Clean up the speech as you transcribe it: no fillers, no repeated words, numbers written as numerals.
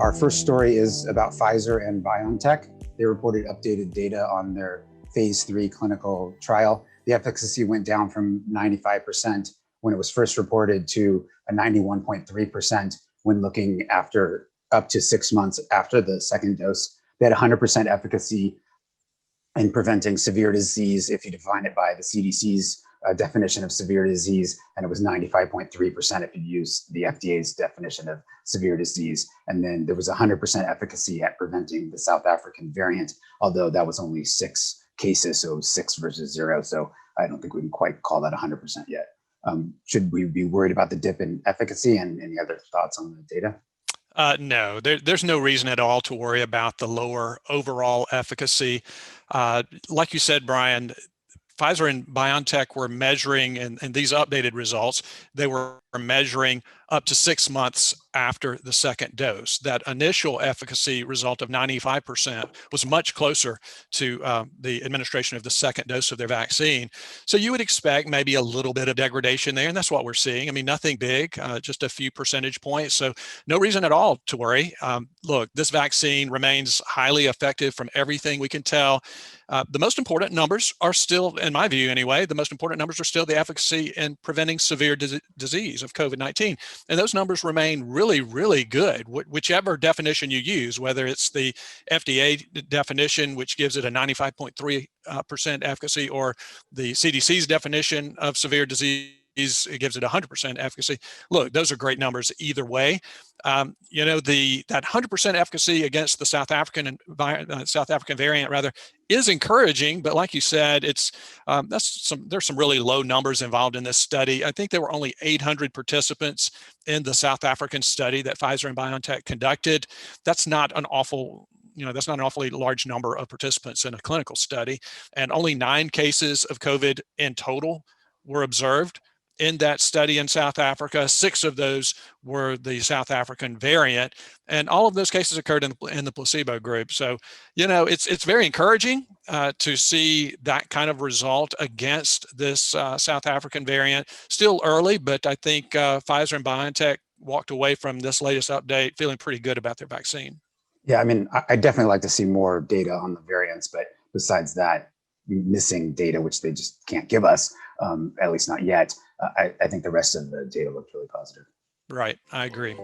Our first story is about Pfizer and BioNTech. They reported updated data on their phase 3 clinical trial. The efficacy went down from 95% when it was first reported to a 91.3% when looking after up to 6 months after the second dose. They had 100% efficacy in preventing severe disease if you define it by the CDC's definition of severe disease, and it was 95.3% if you use the FDA's definition of severe disease. And then there was 100% efficacy at preventing the South African variant, although that was only 6 cases, so 6 versus 0. So I don't think we can quite call that 100% yet. Should we be worried about the dip in efficacy, and any other thoughts on the data? No, there's no reason at all to worry about the lower overall efficacy. Like you said, Brian, Pfizer and BioNTech were measuring, in these updated results, they were measuring up to 6 months after the second dose. That initial efficacy result of 95% was much closer to the administration of the second dose of their vaccine. So you would expect maybe a little bit of degradation there, and that's what we're seeing. I mean, nothing big, just a few percentage points. So no reason at all to worry. Look, this vaccine remains highly effective from everything we can tell. The most important numbers are still, in my view anyway, the most important numbers are still the efficacy in preventing severe disease of COVID-19. And those numbers remain really, really good, whichever definition you use, whether it's the FDA definition, which gives it a 95.3% efficacy, or the CDC's definition of severe disease, it gives it 100% efficacy. Look, those are great numbers either way. You know, that 100% efficacy against the South African variant rather is encouraging, but like you said, there's some really low numbers involved in this study. I think there were only 800 participants in the South African study that Pfizer and BioNTech conducted. That's not an awfully large number of participants in a clinical study, and only 9 cases of COVID in total were observed in that study in South Africa. 6 of those were the South African variant, and all of those cases occurred in the placebo group. So, you know, it's very encouraging to see that kind of result against this South African variant. Still early, but I think Pfizer and BioNTech walked away from this latest update feeling pretty good about their vaccine. Yeah, I mean, I definitely like to see more data on the variants, but besides that, missing data, which they just can't give us, at least not yet, I think the rest of the data looked really positive. Right, I agree.